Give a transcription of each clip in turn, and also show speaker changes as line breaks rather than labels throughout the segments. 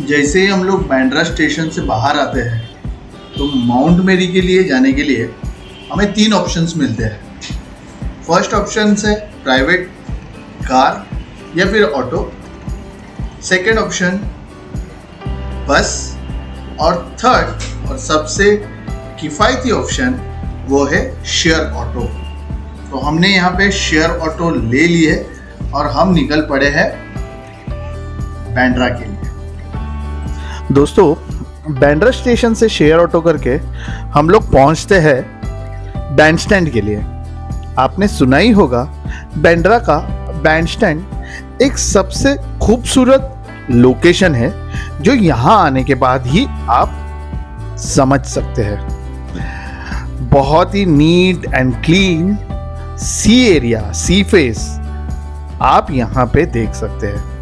जैसे ही हम लोग बांद्रा स्टेशन से बाहर आते हैं तो माउंट मेरी के लिए जाने के लिए हमें 3 ऑप्शंस मिलते हैं। फर्स्ट ऑप्शन है प्राइवेट कार या फिर ऑटो, सेकेंड ऑप्शन बस, और थर्ड और सबसे किफ़ायती ऑप्शन वो है शेयर ऑटो। तो हमने यहाँ पे शेयर ऑटो ले लिए और हम निकल पड़े हैं बांद्रा के लिए।
दोस्तों, बांद्रा स्टेशन से शेयर ऑटो करके हम लोग पहुंचते हैं बैंड स्टैंड के लिए। आपने सुना ही होगा, बांद्रा का बैंड स्टैंड एक सबसे खूबसूरत लोकेशन है जो यहाँ आने के बाद ही आप समझ सकते हैं। बहुत ही नीट एंड क्लीन सी एरिया, सी फेस आप यहाँ पे देख सकते हैं।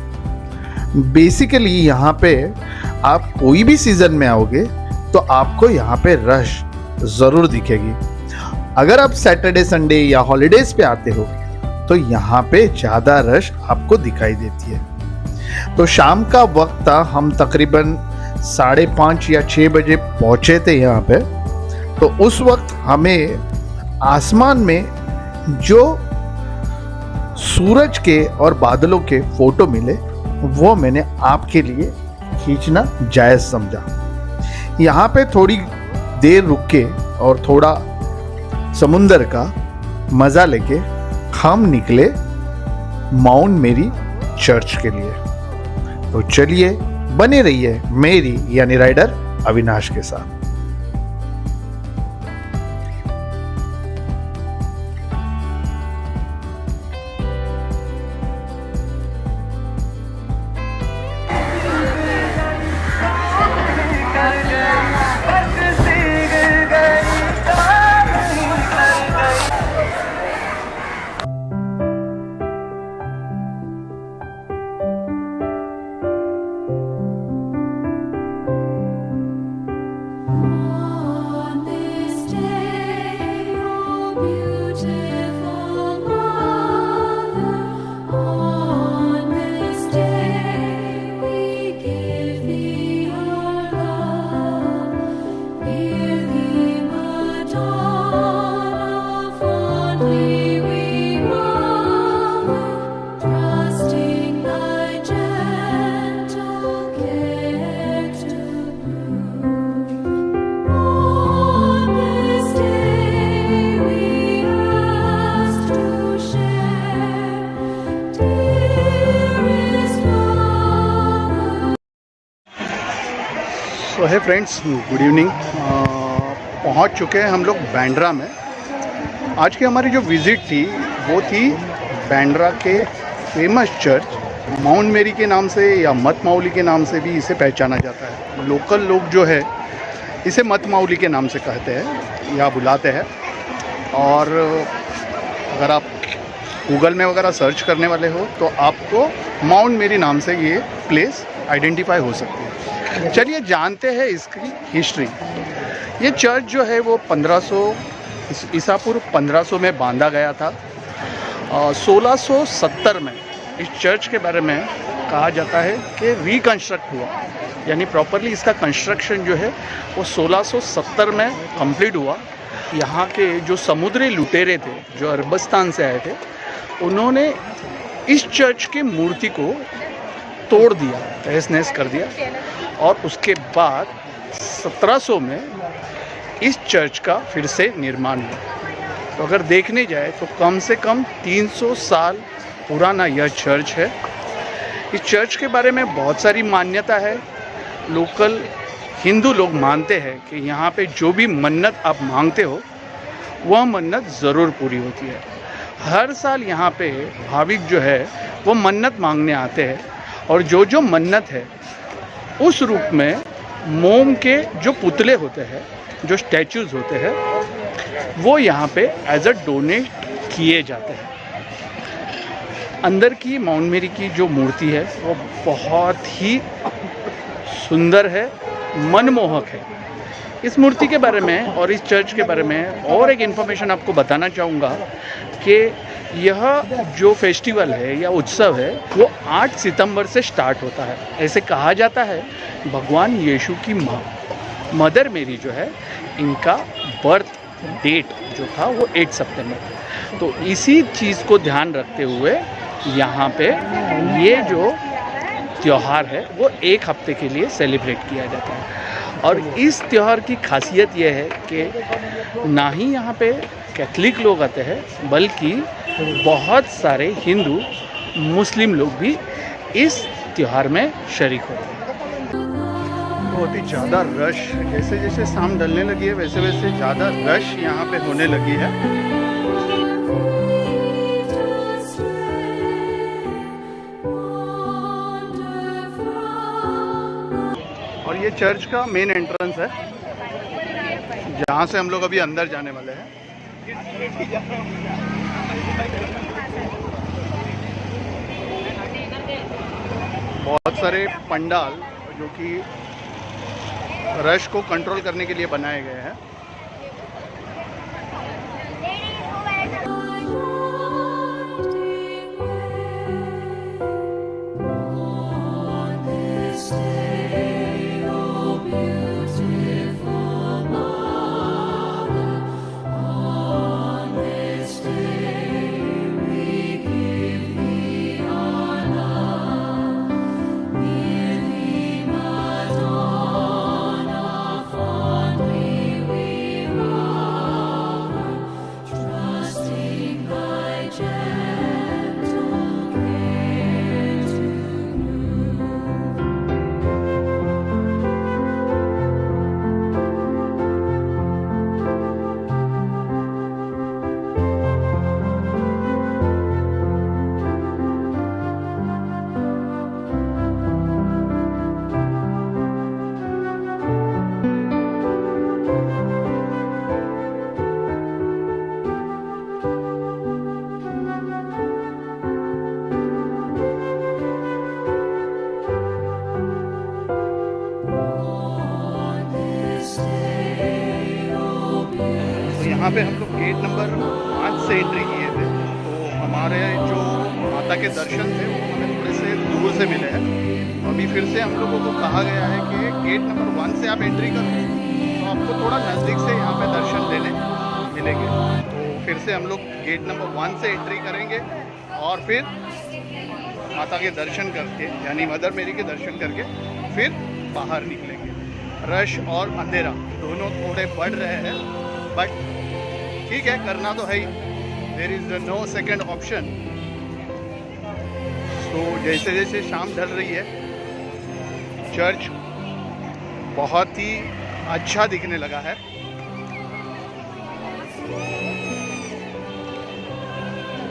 बेसिकली यहाँ पे आप कोई भी सीजन में आओगे तो आपको यहाँ पे रश ज़रूर दिखेगी। अगर आप सैटरडे संडे या हॉलीडेज पे आते हो तो यहाँ पे ज़्यादा रश आपको दिखाई देती है। तो शाम का वक्त था, हम तकरीबन 5:30 या 6 बजे पहुँचे थे यहाँ पे। तो उस वक्त हमें आसमान में जो सूरज के और बादलों के फोटो मिले वो मैंने आपके लिए खींचना जायज़ समझा। यहाँ पे थोड़ी देर रुक के और थोड़ा समुंदर का मज़ा लेके हम निकले माउंट मेरी चर्च के लिए। तो चलिए बने रहिए मेरी यानी राइडर अविनाश के साथ।
तो है फ्रेंड्स, गुड इवनिंग। पहुंच चुके हैं हम लोग बांद्रा में। आज की हमारी जो विज़िट थी वो थी बांद्रा के फेमस चर्च माउंट मेरी के नाम से या मत माउली के नाम से भी इसे पहचाना जाता है। लोकल लोग जो है इसे मत माउली के नाम से कहते हैं या बुलाते हैं। और अगर आप गूगल में वगैरह सर्च करने वाले हो तो आपको माउंट मेरी नाम से ये प्लेस आइडेंटिफाई हो सकती है। चलिए जानते हैं इसकी हिस्ट्री। ये चर्च जो है वो 1500 ईसा पूर्व 1500 में बांधा गया था। 1670 में इस चर्च के बारे में कहा जाता है कि रिकंस्ट्रक्ट हुआ, यानी प्रॉपरली इसका कंस्ट्रक्शन जो है वो 1670 में कंप्लीट हुआ। यहाँ के जो समुद्री लुटेरे थे जो अरबस्तान से आए थे, उन्होंने इस चर्च की मूर्ति को तोड़ दिया, तहस नहस कर दिया। और उसके बाद 1700 में इस चर्च का फिर से निर्माण हुआ। तो अगर देखने जाए तो कम से कम 300 साल पुराना यह चर्च है। इस चर्च के बारे में बहुत सारी मान्यता है। लोकल हिंदू लोग मानते हैं कि यहाँ पे जो भी मन्नत आप मांगते हो वह मन्नत ज़रूर पूरी होती है। हर साल यहाँ पे भाविक जो है वो मन्नत मांगने आते हैं और जो जो मन्नत है उस रूप में मोम के जो पुतले होते हैं, जो स्टैचूज़ होते हैं, वो यहाँ पे एज अ डोनेट किए जाते हैं। अंदर की माउंट मेरी की जो मूर्ति है वो बहुत ही सुंदर है, मनमोहक है। इस मूर्ति के बारे में और इस चर्च के बारे में और एक इन्फॉर्मेशन आपको बताना चाहूँगा कि यह जो फेस्टिवल है या उत्सव है वो 8 सितंबर से स्टार्ट होता है। ऐसे कहा जाता है भगवान यीशु की माँ मदर मेरी जो है इनका बर्थ डेट जो था वो 8 सितंबर। तो इसी चीज़ को ध्यान रखते हुए यहाँ पे ये जो त्यौहार है वो एक हफ्ते के लिए सेलिब्रेट किया जाता है। और इस त्यौहार की खासियत ये है कि ना ही यहाँ पे कैथलिक लोग आते हैं बल्कि बहुत सारे हिंदू मुस्लिम लोग भी इस त्यौहार में शरीक होते हैं। बहुत ही ज़्यादा रश, जैसे जैसे शाम ढलने लगी है वैसे वैसे ज़्यादा रश यहाँ पे होने लगी है। और ये चर्च का मेन एंट्रेंस है जहाँ से हम लोग अभी अंदर जाने वाले हैं। बहुत सारे पंडाल जो कि रश को कंट्रोल करने के लिए बनाए गए हैं। यहाँ पे हम लोग गेट नंबर 5 से एंट्री किए थे, तो हमारे जो माता के दर्शन थे वो हमें थोड़े से दूर से मिले हैं। अभी फिर से हम लोगों को कहा गया है कि गेट नंबर 1 से आप एंट्री करो तो आपको थोड़ा नज़दीक से यहाँ पे दर्शन लेने मिलेंगे। तो फिर से हम लोग गेट नंबर 1 से एंट्री करेंगे और फिर माता के दर्शन करके यानी मदर मेरी के दर्शन करके फिर बाहर निकलेंगे। रश और अंधेरा दोनों थोड़े बढ़ रहे हैं बट ठीक है, करना तो है ही, there is no second option. तो जैसे जैसे शाम ढल रही है चर्च बहुत ही अच्छा दिखने लगा है।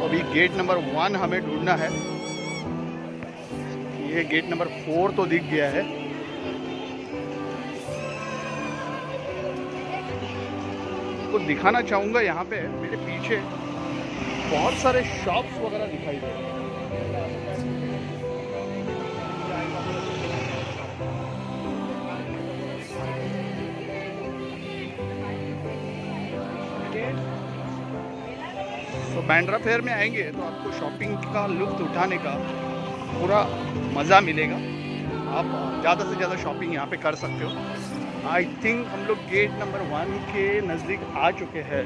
अभी गेट नंबर 1 हमें ढूंढना है। ये गेट नंबर 4 तो दिख गया है। तो दिखाना चाहूँगा यहाँ पे मेरे पीछे बहुत सारे शॉप्स वगैरह दिखाई दे रहे हैं। तो बांद्रा फेयर में आएंगे तो आपको शॉपिंग का लुत्फ उठाने का पूरा मज़ा मिलेगा। आप ज़्यादा से ज़्यादा शॉपिंग यहाँ पे कर सकते हो। आई थिंक हम लोग गेट नंबर 1 के नज़दीक आ चुके हैं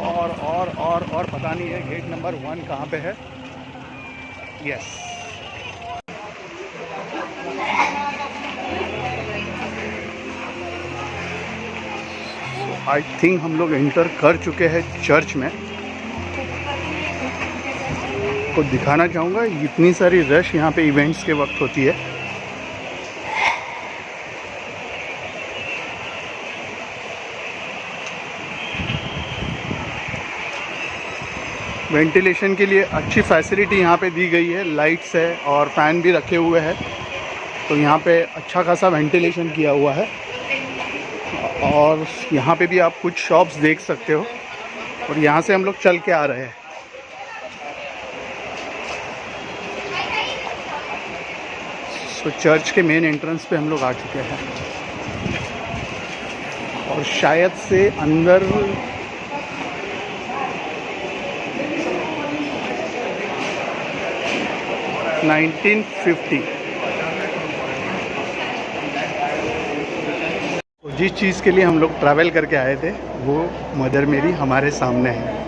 और पता नहीं है गेट नंबर 1 कहाँ पे है। यस, आई थिंक हम लोग एंटर कर चुके हैं चर्च में। को दिखाना चाहूँगा इतनी सारी रश यहाँ पे इवेंट्स के वक्त होती है। वेंटिलेशन के लिए अच्छी फैसिलिटी यहाँ पे दी गई है, लाइट्स है और फैन भी रखे हुए हैं, तो यहाँ पे अच्छा खासा वेंटिलेशन किया हुआ है। और यहाँ पे भी आप कुछ शॉप्स देख सकते हो और यहाँ से हम लोग चल के आ रहे हैं। तो चर्च के मेन एंट्रेंस पे हम लोग आ चुके हैं और शायद से अंदर 1950। जिस चीज़ के लिए हम लोग ट्रैवल करके आए थे वो मदर मेरी हमारे सामने है।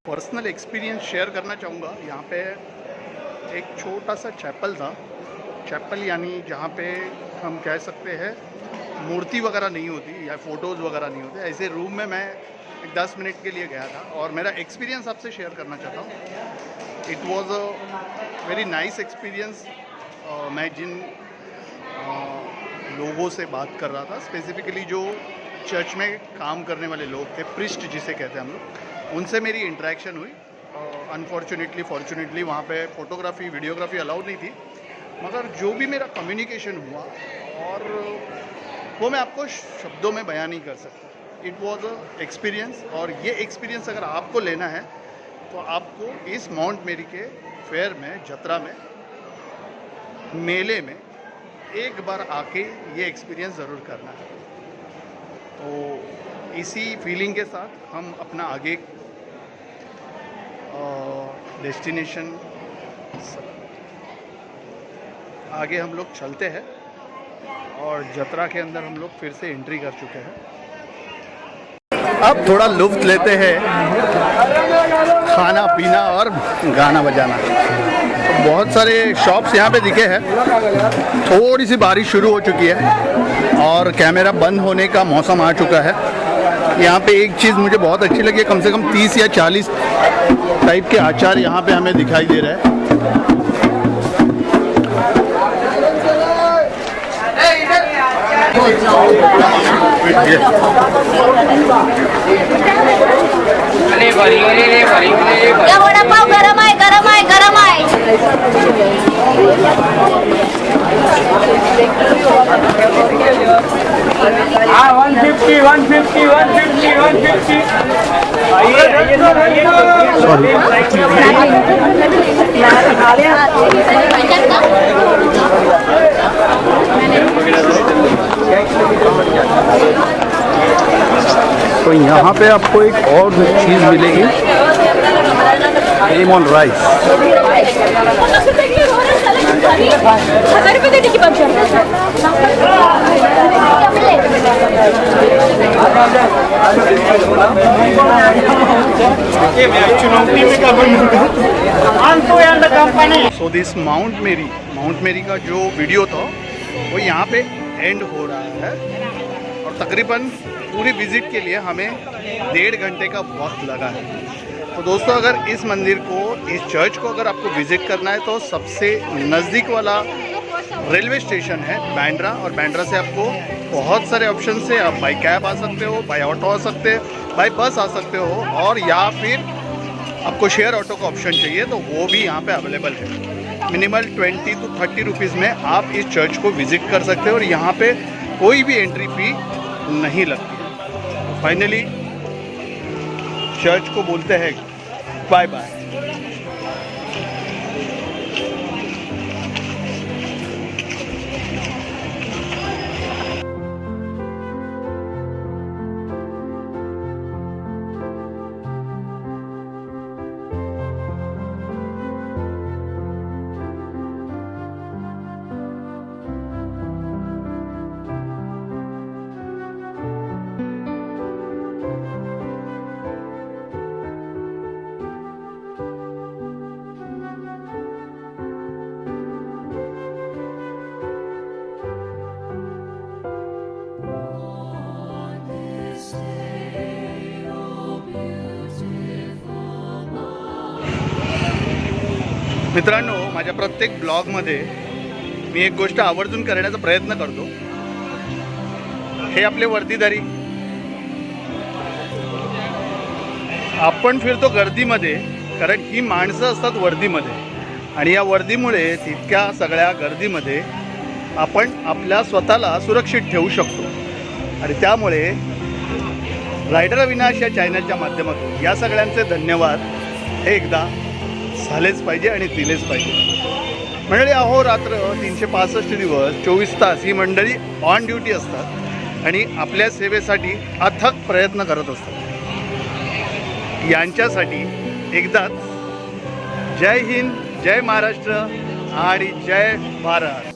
पर्सनल एक्सपीरियंस शेयर करना चाहूँगा। यहाँ पे एक छोटा सा चैपल था। चैपल यानी जहाँ पे हम कह सकते हैं मूर्ति वगैरह नहीं होती या फ़ोटोज़ वगैरह नहीं होते, ऐसे रूम में मैं 10 मिनट के लिए गया था और मेरा एक्सपीरियंस आपसे शेयर करना चाहता हूँ। It was a very nice experience. मैं जिन लोगों से बात कर रहा था, स्पेसिफिकली जो चर्च में काम करने वाले लोग थे, प्रिस्ट जिसे कहते हैं हम लोग, उनसे मेरी इंटरेक्शन हुई। अनफॉर्चुनेटली फॉर्चुनेटली वहाँ पे फ़ोटोग्राफी वीडियोग्राफी अलाउड नहीं थी, मगर जो भी मेरा कम्युनिकेशन हुआ और वो मैं आपको शब्दों में बयान नहीं कर सकता। इट वॉज़ अ एक्सपीरियंस, और ये एक्सपीरियंस अगर आपको लेना है तो आपको इस माउंट मेरी के फेयर में, जतरा में, मेले में एक बार आके ये एक्सपीरियंस ज़रूर करना है। तो इसी फीलिंग के साथ हम अपना आगे डेस्टिनेशन आगे हम लोग चलते हैं और जतरा के अंदर हम लोग फिर से एंट्री कर चुके हैं। अब थोड़ा लुत्फ़ लेते हैं खाना पीना और गाना बजाना। तो बहुत सारे शॉप्स यहाँ पे दिखे हैं। थोड़ी सी बारिश शुरू हो चुकी है और कैमरा बंद होने का मौसम आ चुका है। यहाँ पे एक चीज़ मुझे बहुत अच्छी लगी, कम से कम 30 या 40 टाइप के आचार यहाँ पे हमें दिखाई दे रहे हैं।
या वडापाव गरम आहे, गरम आहे, गरम आहे।
हाँ 150 150 150 150।
तो यहाँ पे आपको एक और चीज़ मिलेगी, लेमन राइस।
1000 रुपये देने की बात कर रहे
सो दिस माउंट मेरी का जो वीडियो था वो यहाँ पे एंड हो रहा है, और तकरीबन पूरी विज़िट के लिए हमें 1.5 घंटे का वक्त लगा है। तो दोस्तों, अगर इस मंदिर को, इस चर्च को अगर आपको विज़िट करना है तो सबसे नज़दीक वाला रेलवे स्टेशन है बांद्रा, और बांद्रा से आपको बहुत सारे ऑप्शन से आप बाई कैब आ सकते हो, बाई ऑटो आ सकते हैं, बाई बस आ सकते हो, और या फिर आपको शेयर ऑटो का ऑप्शन चाहिए तो वो भी यहाँ पे अवेलेबल है। मिनिमल 20 to 30 रुपीज़ में आप इस चर्च को विज़िट कर सकते हो और यहाँ पे कोई भी एंट्री फ़ी नहीं लगती है। फाइनली चर्च को बोलते हैं बाय बाय।
मित्रांनो, माझ्या प्रत्येक ब्लॉगमध्ये मी एक गोष्ट आवर्जून करण्याचा प्रयत्न करतो. हे आपले वर्दीधारी, आपण फिरतो गर्दीमध्ये, कारण ही माणसं असतात वर्दीमध्ये, आणि या वर्दीमुळे तितक्या सगळ्या गर्दीमध्ये आपण आपल्या स्वतःला सुरक्षित ठेवू शकतो. आणि त्यामुळे रायडर अविनाश या चॅनलच्या माध्यमातून या सगळ्यांचे धन्यवाद हे एकदा झालेच पाहिजे आणि दिलेच पाहिजे. मंडळी, अहोरात्र 365 दिवस 24 तास ही मंडळी ऑन ड्युटी असतात आणि आपल्या सेवेसाठी अथक प्रयत्न करत असतात. यांच्यासाठी एकदाच जय हिंद, जय महाराष्ट्र आणि जय भारत.